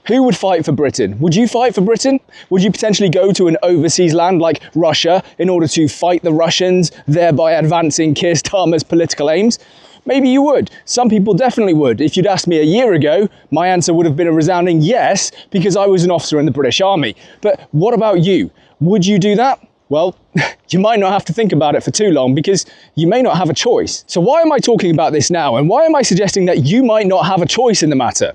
Who would fight for Britain? Would you fight for Britain? Would you potentially go to an overseas land like Russia in order to fight the Russians, thereby advancing Keir Starmer's political aims? Maybe you would. Some people definitely would. If you'd asked me a year ago, my answer would have been a resounding yes, because I was an officer in the British Army. But what about you? Would you do that? Well, you might not have to think about it for too long because you may not have a choice. So why am I talking about this now? And why am I suggesting that you might not have a choice in the matter?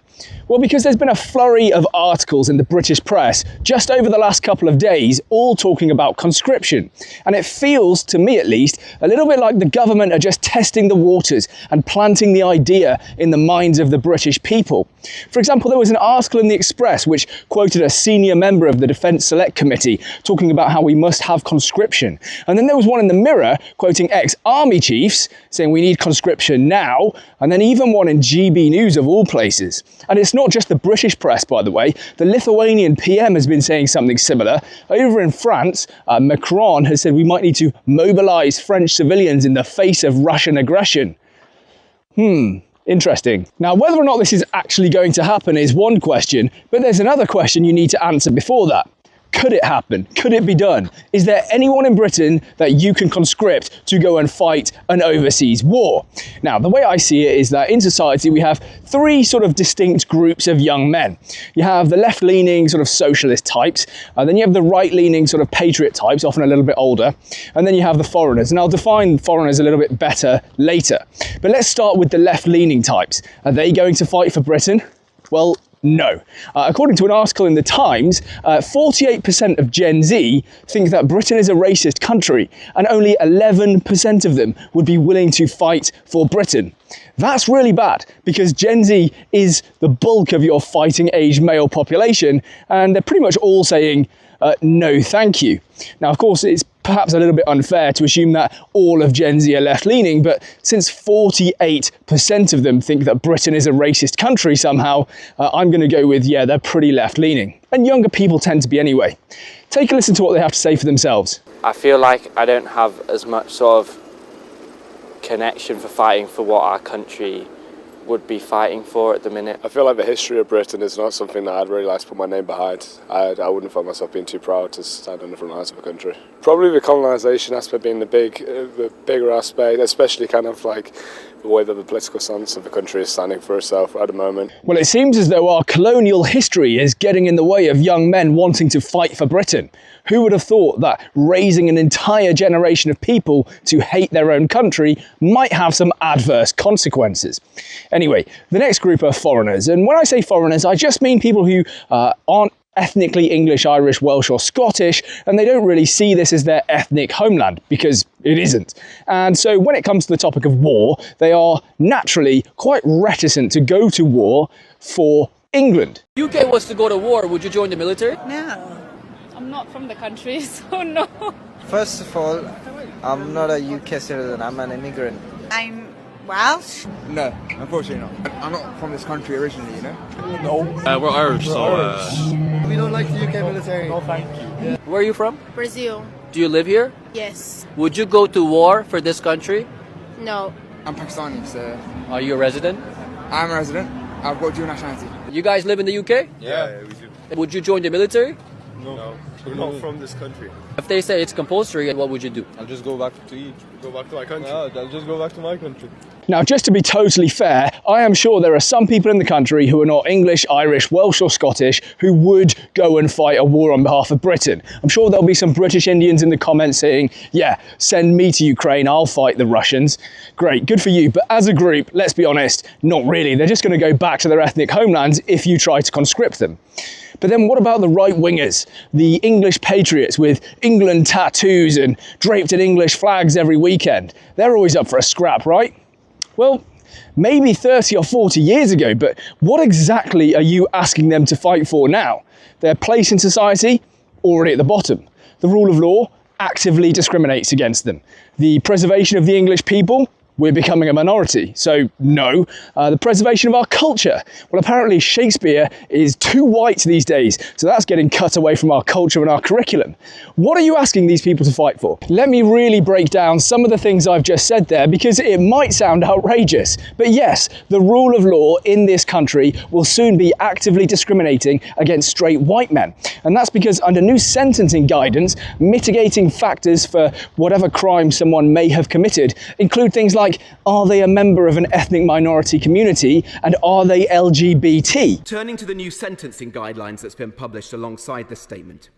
Well, because there's been a flurry of articles in the British press just over the last couple of days, all talking about conscription. And it feels, to me at least, a little bit like the government are just testing the waters and planting the idea in the minds of the British people. For example, there was an article in the Express which quoted a senior member of the Defence Select Committee talking about how we must have conscription. And then there was one in the Mirror quoting ex-army chiefs saying we need conscription now, and then even one in GB News of all places. And it's not just the British press, by the way. The Lithuanian PM has been saying something similar. Over in France, Macron has said we might need to mobilise French civilians in the face of Russian aggression. Interesting. Now, whether or not this is actually going to happen is one question, but there's another question you need to answer before that. Could it happen? Could it be done? Is there anyone in Britain that you can conscript to go and fight an overseas war? Now, the way I see it is that in society we have three sort of distinct groups of young men. You have the left-leaning sort of socialist types, then you have the right-leaning sort of patriot types, often a little bit older, and then you have the foreigners. And I'll define foreigners a little bit better later. But let's start with the left-leaning types. Are they going to fight for Britain? Well, no. According to an article in the Times, 48% of Gen Z think that Britain is a racist country, and only 11% of them would be willing to fight for Britain. That's really bad, because Gen Z is the bulk of your fighting age male population, and they're pretty much all saying, no thank you. Now, of course, it's perhaps a little bit unfair to assume that all of Gen Z are left-leaning, but since 48% of them think that Britain is a racist country somehow, I'm going to go with, yeah, they're pretty left-leaning. And younger people tend to be anyway. Take a listen to what they have to say for themselves. I feel like I don't have as much sort of connection for fighting for what our country would be fighting for at the minute. I feel like the history of Britain is not something that I'd really like to put my name behind. I wouldn't find myself being too proud to stand on the front lines of a country. Probably the colonisation aspect being the bigger aspect, especially kind of like the way that the political stance of the country is standing for itself at the moment. Well, it seems as though our colonial history is getting in the way of young men wanting to fight for Britain. Who would have thought that raising an entire generation of people to hate their own country might have some adverse consequences? Anyway, the next group are foreigners. And when I say foreigners, I just mean people who aren't ethnically English, Irish, Welsh or Scottish, and they don't really see this as their ethnic homeland, because it isn't. And so when it comes to the topic of war, they are naturally quite reticent to go to war for England. UK was to go to war, would you join the military? No. I'm not from the country, so no. First of all, I'm not a UK citizen, I'm an immigrant. I'm Welsh. No, unfortunately not. I'm not from this country originally, you know? No. We're Irish, so... We don't like the UK military. No, thank you. Yeah. Where are you from? Brazil. Do you live here? Yes. Would you go to war for this country? No. I'm Pakistani, so... Are you a resident? I'm a resident. I've got dual nationality. You guys live in the UK? Yeah, we do. Would you join the military? No. We're not from this country. If they say it's compulsory, what would you do? I'll just go back to Egypt. Go back to my country? Yeah, I'll just go back to my country. Now, just to be totally fair, I am sure there are some people in the country who are not English, Irish, Welsh or Scottish who would go and fight a war on behalf of Britain. I'm sure there'll be some British Indians in the comments saying, yeah, send me to Ukraine, I'll fight the Russians. Great, good for you. But as a group, let's be honest, not really. They're just going to go back to their ethnic homelands if you try to conscript them. But then what about the right-wingers, the English patriots with England tattoos and draped in English flags every weekend? They're always up for a scrap, right? Well, maybe 30 or 40 years ago, but what exactly are you asking them to fight for now? Their place in society? Already at the bottom. The rule of law actively discriminates against them. The preservation of the English people? we're becoming a minority. So no. The preservation of our culture. Well, apparently Shakespeare is too white these days, so that's getting cut away from our culture and our curriculum. What are you asking these people to fight for? Let me really break down some of the things I've just said there, because it might sound outrageous. But yes, the rule of law in this country will soon be actively discriminating against straight white men. And that's because under new sentencing guidance, mitigating factors for whatever crime someone may have committed include things like, are they a member of an ethnic minority community, and are they LGBT? Turning to the new sentencing guidelines that's been published alongside this statement,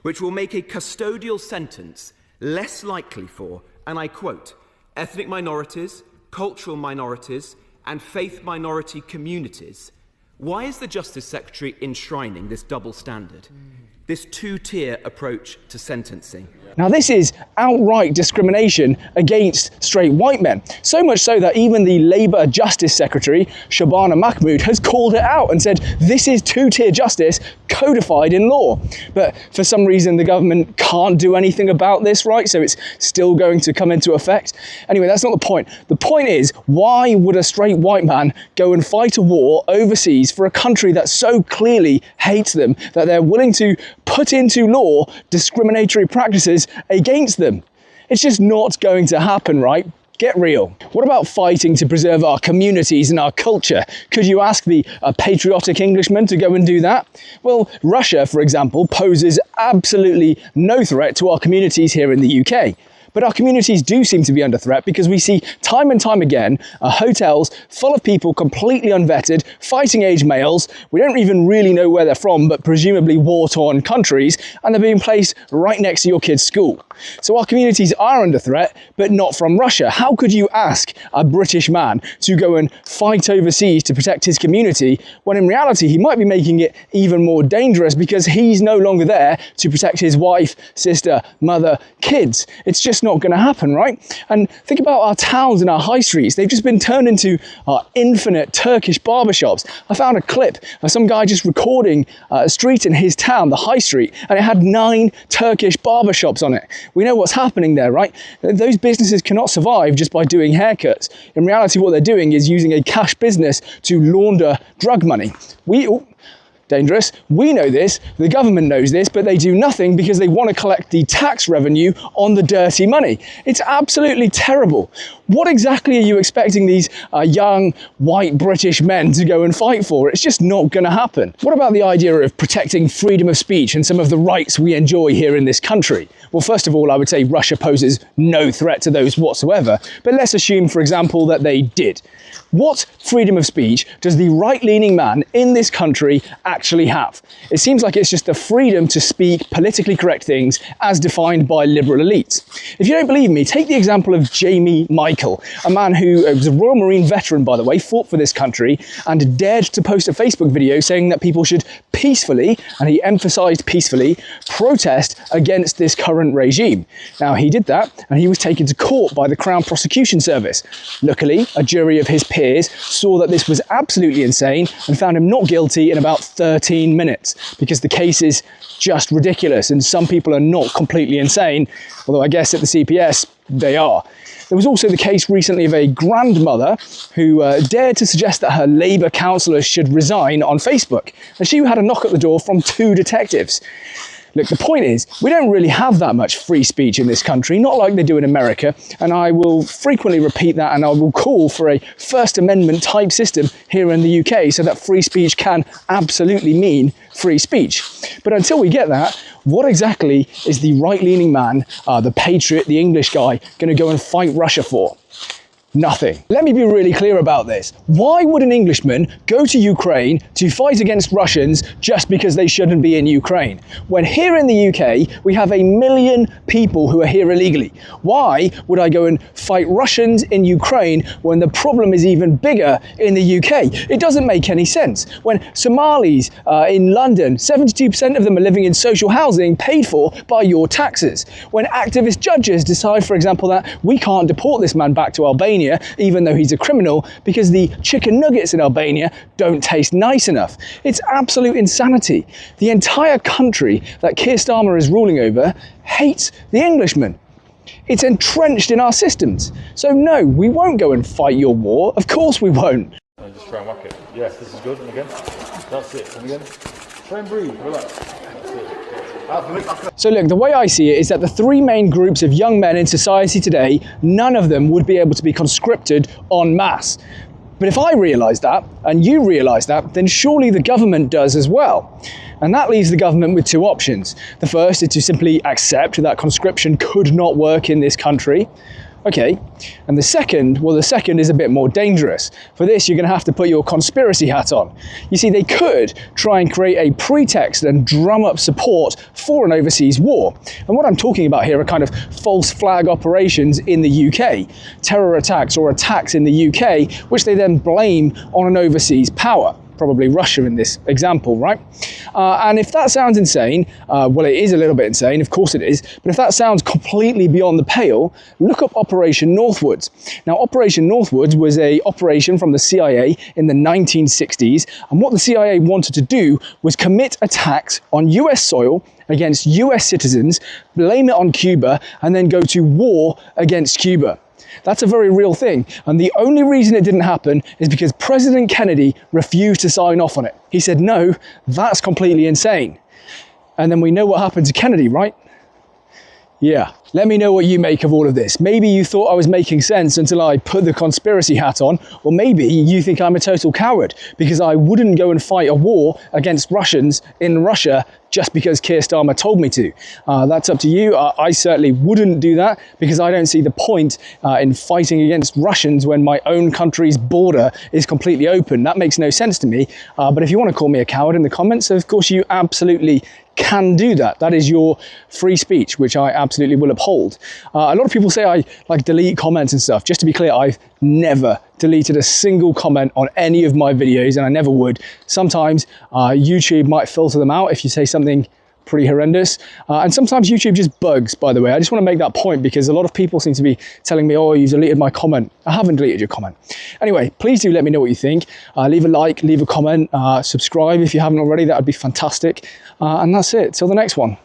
which will make a custodial sentence less likely for, and I quote, ethnic minorities, cultural minorities, and faith minority communities. Why is the Justice Secretary enshrining this double standard, this two-tier approach to sentencing? Now this is outright discrimination against straight white men. So much so that even the Labour Justice Secretary, Shabana Mahmood, has called it out and said this is two-tier justice codified in law. But for some reason the government can't do anything about this, right? So it's still going to come into effect. Anyway, that's not the point. The point is, why would a straight white man go and fight a war overseas for a country that so clearly hates them that they're willing to put into law discriminatory practices against them? It's just not going to happen, right? Get real. What about fighting to preserve our communities and our culture? Could you ask the patriotic Englishman to go and do that? Well, Russia, for example, poses absolutely no threat to our communities here in the UK. But our communities do seem to be under threat because we see time and time again hotels full of people completely unvetted, fighting age males. We don't even really know where they're from, but presumably war-torn countries, and they're being placed right next to your kid's school. So our communities are under threat, but not from Russia. How could you ask a British man to go and fight overseas to protect his community, when in reality he might be making it even more dangerous because he's no longer there to protect his wife, sister, mother, kids? It's just not going to happen, right? And think about our towns and our high streets. They've just been turned into infinite Turkish barbershops. I found a clip of some guy just recording a street in his town, the high street, and it had 9 Turkish barbershops on it. We know what's happening there, right? Those businesses cannot survive just by doing haircuts. In reality, what they're doing is using a cash business to launder drug money. Dangerous. We know this, the government knows this, but they do nothing because they want to collect the tax revenue on the dirty money. It's absolutely terrible. What exactly are you expecting these young, white British men to go and fight for? It's just not going to happen. What about the idea of protecting freedom of speech and some of the rights we enjoy here in this country? Well, first of all, I would say Russia poses no threat to those whatsoever, but let's assume, for example, that they did. What freedom of speech does the right-leaning man in this country actually have? It seems like it's just the freedom to speak politically correct things as defined by liberal elites. If you don't believe me, take the example of Jamie Michael, a man who was a Royal Marine veteran, by the way, fought for this country and dared to post a Facebook video saying that people should peacefully, and he emphasised peacefully, protest against this current regime. Now, he did that and he was taken to court by the Crown Prosecution Service. Luckily, a jury of his peers saw that this was absolutely insane and found him not guilty in about 13 minutes, because the case is just ridiculous and some people are not completely insane, although I guess at the CPS they are. There was also the case recently of a grandmother who dared to suggest that her Labour councillors should resign on Facebook, and she had a knock at the door from 2 detectives. Look, the point is, we don't really have that much free speech in this country, not like they do in America, and I will frequently repeat that, and I will call for a First Amendment type system here in the UK so that free speech can absolutely mean free speech. But until we get that, what exactly is the right-leaning man, the patriot, the English guy, going to go and fight Russia for? Nothing. Let me be really clear about this. Why would an Englishman go to Ukraine to fight against Russians just because they shouldn't be in Ukraine? When here in the UK, we have 1 million people who are here illegally. Why would I go and fight Russians in Ukraine when the problem is even bigger in the UK? It doesn't make any sense. When Somalis in London, 72% of them are living in social housing paid for by your taxes. When activist judges decide, for example, that we can't deport this man back to Albania even though he's a criminal because the chicken nuggets in Albania don't taste nice enough. It's absolute insanity. The entire country that Keir Starmer is ruling over hates the Englishman. It's entrenched in our systems. So no, we won't go and fight your war. Of course we won't. And just try and whack it. Yes, this is good. And again. That's it. And again. Try and breathe. Relax. That's it. So look, the way I see it is that the three main groups of young men in society today, none of them would be able to be conscripted en masse. But if I realise that, and you realise that, then surely the government does as well. And that leaves the government with two options. The first is to simply accept that conscription could not work in this country. Okay, and the second is a bit more dangerous. For this, you're going to have to put your conspiracy hat on. You see, they could try and create a pretext and drum up support for an overseas war. And what I'm talking about here are kind of false flag operations in the UK, terror attacks or attacks in the UK, which they then blame on an overseas power. Probably Russia in this example, right? And if that sounds insane, well, it is a little bit insane, of course it is, but if that sounds completely beyond the pale, look up Operation Northwoods. Now, Operation Northwoods was an operation from the CIA in the 1960s, and what the CIA wanted to do was commit attacks on US soil against US citizens, blame it on Cuba, and then go to war against Cuba. That's a very real thing. And the only reason it didn't happen is because President Kennedy refused to sign off on it. He said, no, that's completely insane. And then we know what happened to Kennedy, right? Yeah. Let me know what you make of all of this. Maybe you thought I was making sense until I put the conspiracy hat on, or maybe you think I'm a total coward because I wouldn't go and fight a war against Russians in Russia just because Keir Starmer told me to. That's up to you. I certainly wouldn't do that because I don't see the point in fighting against Russians when my own country's border is completely open. That makes no sense to me. But if you want to call me a coward in the comments, of course you absolutely can do that. That is your free speech, which I absolutely will uphold. A lot of people say I delete comments and stuff. Just to be clear, I've never deleted a single comment on any of my videos, and I never would. Sometimes YouTube might filter them out if you say something pretty horrendous. And sometimes YouTube just bugs, by the way. I just want to make that point because a lot of people seem to be telling me, oh, you've deleted my comment. I haven't deleted your comment. Anyway, please do let me know what you think. Leave a like, leave a comment, subscribe if you haven't already. That would be fantastic. And that's it. Till the next one.